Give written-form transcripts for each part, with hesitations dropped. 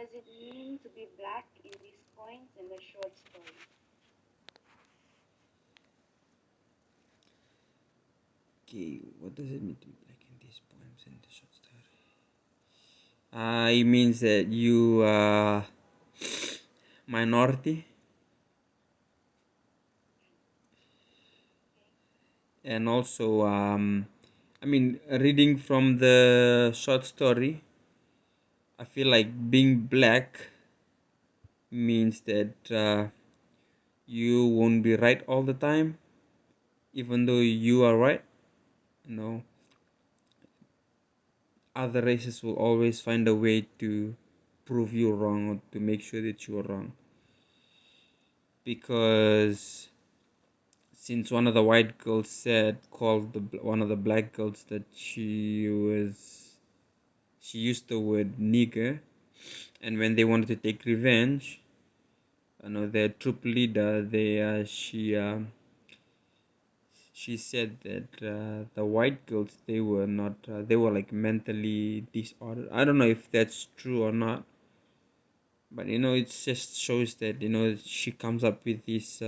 does it mean to be black in these points in the short story? Okay, what does it mean to be black in these poems and the short story? It means that you are minority, and also I mean, reading from the short story, I feel like being black means that you won't be right all the time, even though you are right. You know, other races will always find a way to prove you wrong or to make sure that you are wrong. Because since one of the white girls called one of the black girls that she used the word nigger, and when they wanted to take revenge, you know, their troop leader, she said that the white girls, they were not they were like mentally disordered. I don't know if that's true or not, but you know, it just shows that, you know, she comes up with this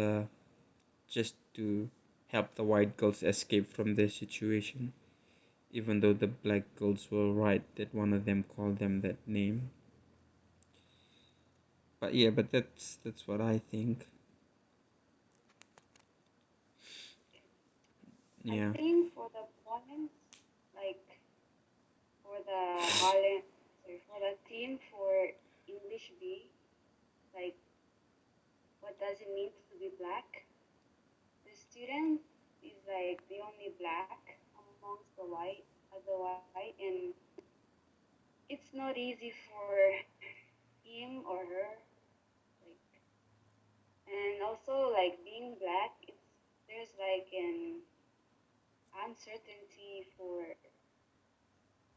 just to help the white girls escape from their situation, even though the black girls were right that one of them called them that name. But yeah, but that's what I think. I Yeah. think for the poems, like for the Holland, sorry, for the theme for English B, like what does it mean to be black? The student is like the only black amongst the white, other white, and it's not easy for him or her, like, and also like being black, it's there's like an uncertainty for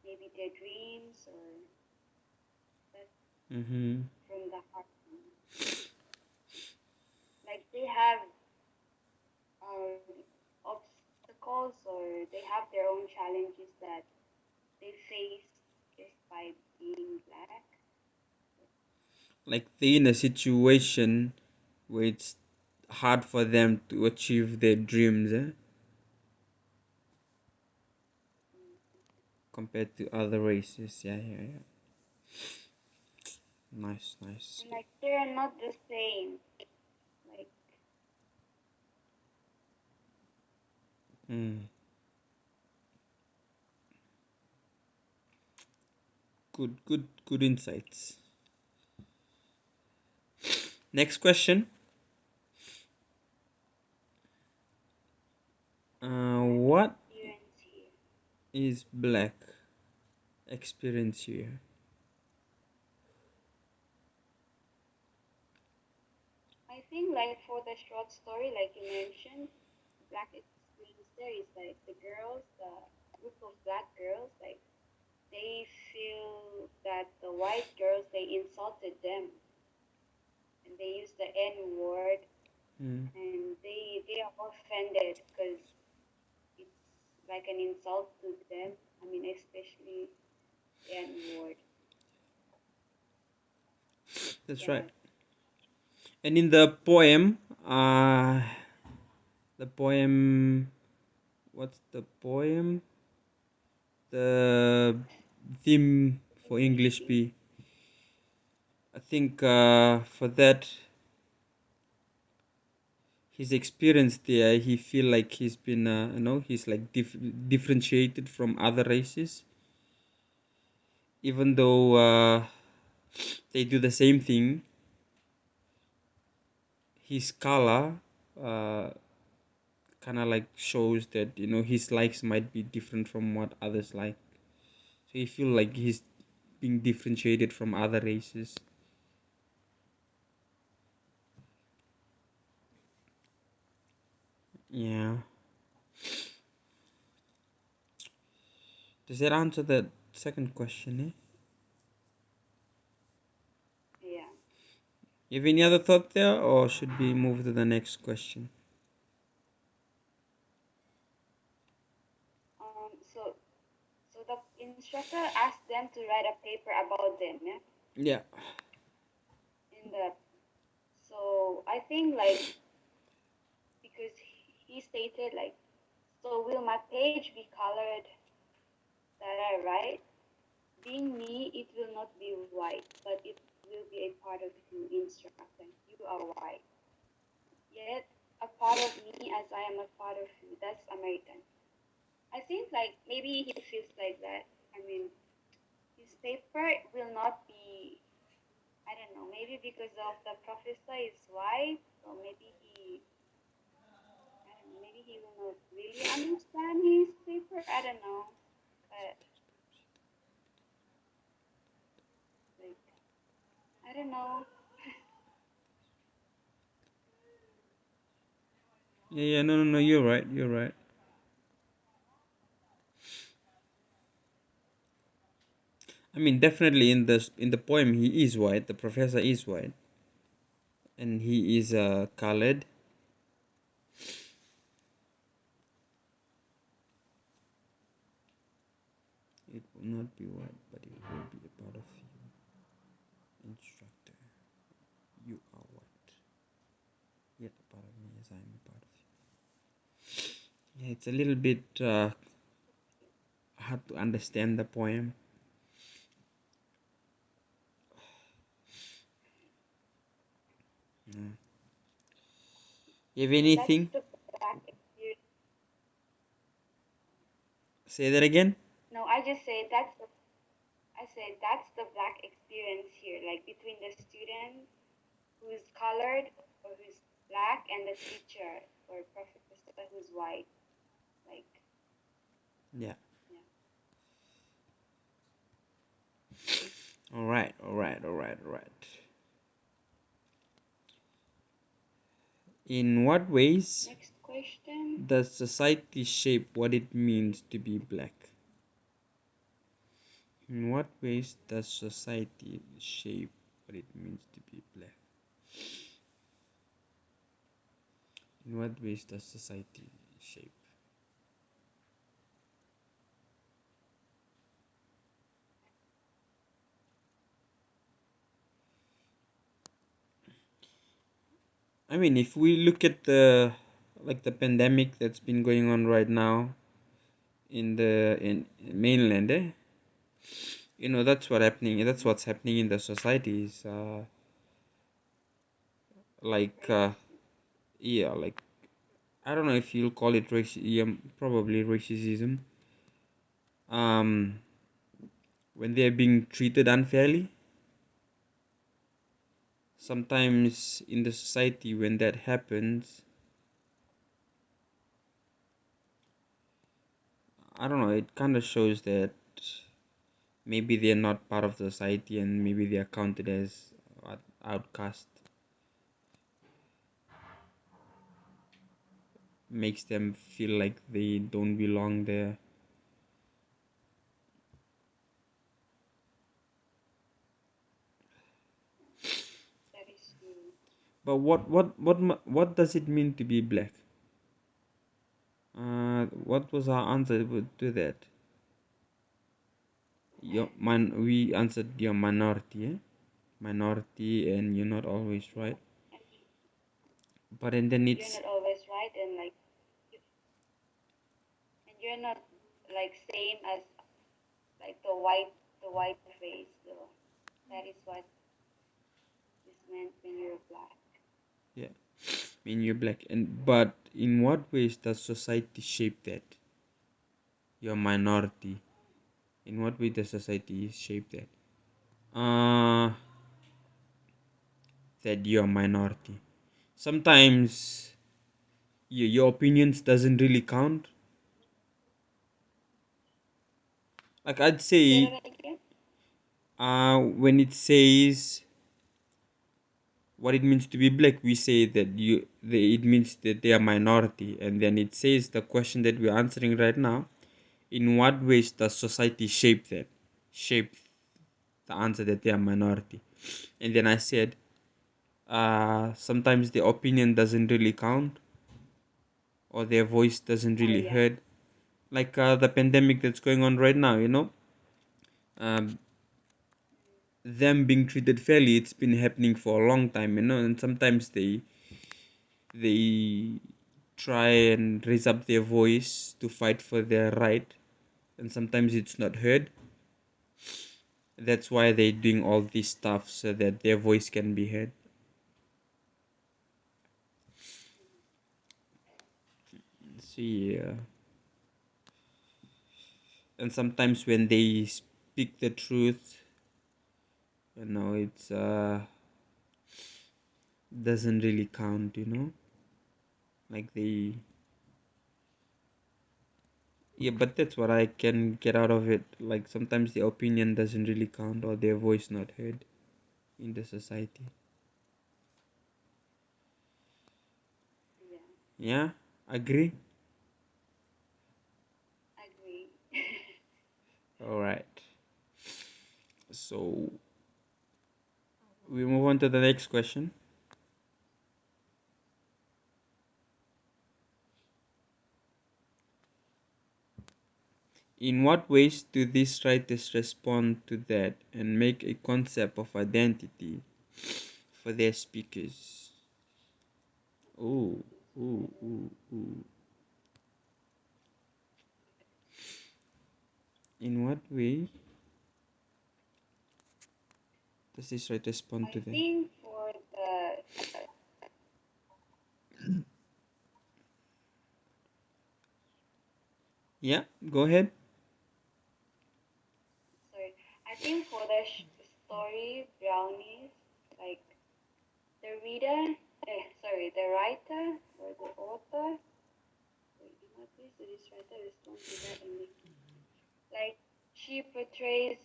maybe their dreams or that Mm-hmm. from the heart. Like they have obstacles or they have their own challenges that they face just by being black. Like they're in a situation where it's hard for them to achieve their dreams, compared to other races. Yeah, yeah, yeah. Nice, nice. And like they're not the same. Like Mm. Good, good, good insights. Next question. black What experience here. is black experience here? I think like for the short story, like you mentioned, black experience there is like the girls, the group of black girls, like they feel that the white girls they insulted them and they use the N word Mm. and they are offended because it's like an insult to them. I mean, especially the N word. That's right. Yeah. And in the poem, the poem, what's the poem? The theme for English English B. B. I think for that, his experience there, he feel like he's been, he's like differentiated from other races, even though they do the same thing. His color uh, kind of like shows that, you know, his likes might be different from what others like. So he feel like he's being differentiated from other races. Yeah. Does that answer the second question? Yeah. You have any other thought there, or should we move to the next question? So the instructor asked them to write a paper about them. Yeah. Yeah. in the so I think like because he stated like so will my page be colored that I write? Being me, it will not be white, but it will be a part of you, instructor. You are white. Yet a part of me as I am a part of you. That's American. I think like maybe he feels like that. I mean, his paper will not be I don't know, maybe because of the professor is white, or maybe I don't know, maybe he will not really understand his paper. I don't know, but like I don't know. Yeah, no, no, no. You're right. You're right. I mean, definitely in the poem, he is white. The professor is white, and he is colored. It will not be white, but it will be a part of you, instructor. You are white, yet a part of me as I am a part of you. Yeah, it's a little bit hard to understand the poem. Yeah. You have That's anything? the black experience. Say that again. No, I say that's the black experience here, like between the student who's colored or who's black and the teacher or professor who's white. Like, Yeah. yeah. All right. All right. All right. All right. In what ways Next question. does society shape what it means to be black? In what ways does society shape what it means to be black? In what ways does society shape? I mean, if we look at the pandemic that's been going on right now in mainland, that's what happening. That's what's happening in the societies. Like yeah, like I don't know if you'll call it racism, probably racism. Um, when they're being treated unfairly, sometimes in the society when that happens, I don't know. It kind of shows that maybe they're not part of the society and maybe they're counted as outcast. Makes them feel like they don't belong there. That is true. But what does it mean to be black? What was our answer to that? We answered your minority, eh? Minority, and you're not always right. And But and then you're it's not always right, and like, and you're not like same as like the white face. So that is what is meant when you're black. yeah, mean you're black, and but in what ways does society shape that? Your minority. In what way does society shape that? Uh that you're minority. Sometimes your opinions doesn't really count. Like I'd Say say, that again. when it says what it means to be black, we say that it means that they are minority, and then it says the question that we're answering right now. In what ways does society shape the answer that they are minority? And then I said, sometimes their opinion doesn't really count, or their voice doesn't Oh really yeah. heard. Like the pandemic that's going on right now. Um, them being treated fairly, it's been happening for a long time, and sometimes they try and raise up their voice to fight for their right, and sometimes it's not heard. That's why they're doing all this stuff so that their voice can be heard. So yeah, and sometimes when they speak the truth, it's doesn't really count, like they. Yeah, but that's what I can get out of it. Like sometimes the opinion doesn't really count or their voice not heard in the society. Yeah. Yeah, agree. Agree. All right. So we move on to the next question. In what ways do these writers respond to that and make a concept of identity for their speakers? Oh, ooh, ooh, ooh. In what way does this writer respond I to that? think for the Yeah, go ahead. sorry, I think for the story brownies, like the reader, the writer or the author. Wait, in what ways did this writer respond to that and make like she portrays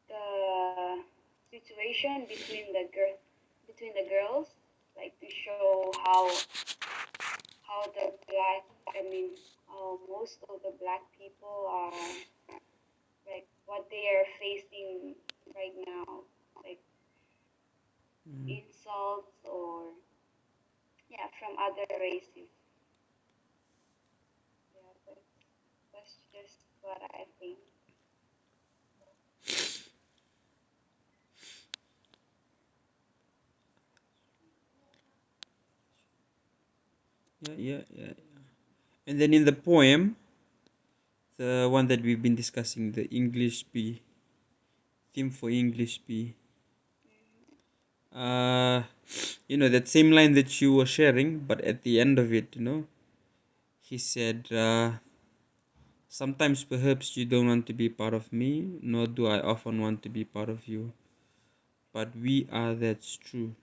the situation between the girls, like to show how the black I mean how most of the black people are like what they are facing right now, like Mm. insults or yeah from other races. Yeah, that's just what I think. Yeah, yeah, yeah. And then in the poem, the one that we've been discussing, the English B, theme for English B. Uh, that same line that you were sharing, but at the end of it, he said, sometimes perhaps you don't want to be part of me, nor do I often want to be part of you. But we are, that's true.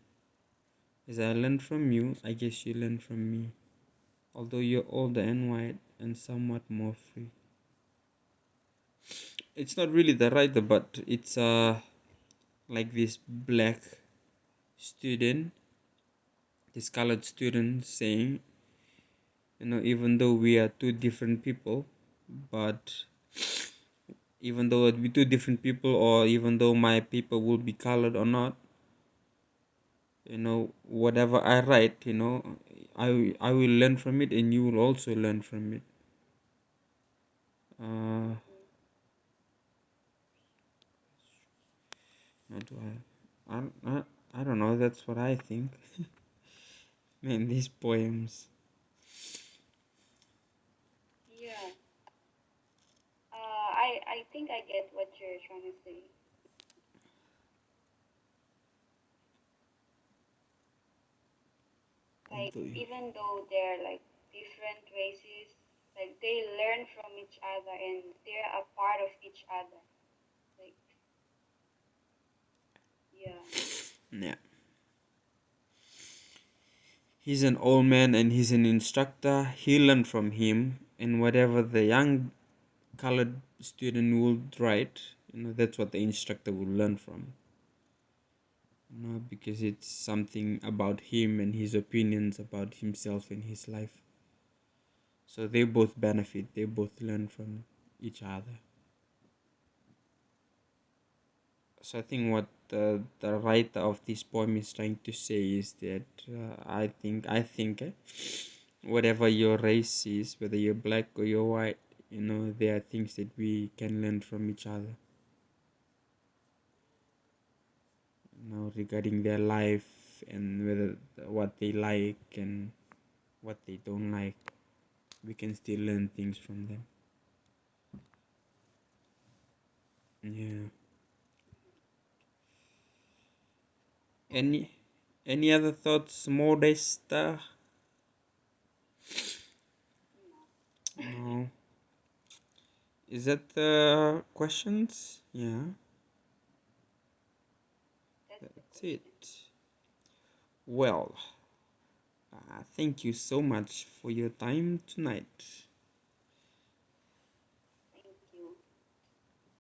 As I learn from you, I guess you learn from me. Although you're older and white and somewhat more free. It's not really the writer, but it's like this black student, this colored student saying, even though we are two different people, but even though we two different people, or even though my people will be colored or not, whatever I write, I will learn from it, and you will also learn from it. Uh, what do I don't know. That's what I think. Man, these poems. Yeah, I think I get what you're trying to say. Like Although, even though they're like different races, like they learn from each other and they're a part of each other. Like yeah, yeah, he's an old man and he's an instructor. He learned from him, and whatever the young colored student would write, that's what the instructor will learn from. Because it's something about him and his opinions about himself and his life. So they both benefit, they both learn from each other. So I think what the writer of this poem is trying to say is that I think whatever your race is, whether you're black or you're white, there are things that we can learn from each other. regarding their life and whether what they like and what they don't like. We can still learn things from them. Yeah. Any any other thoughts, Modesta? No, No. Is that the questions? Yeah, that's the that's it. question. Well, thank you so much for your time tonight.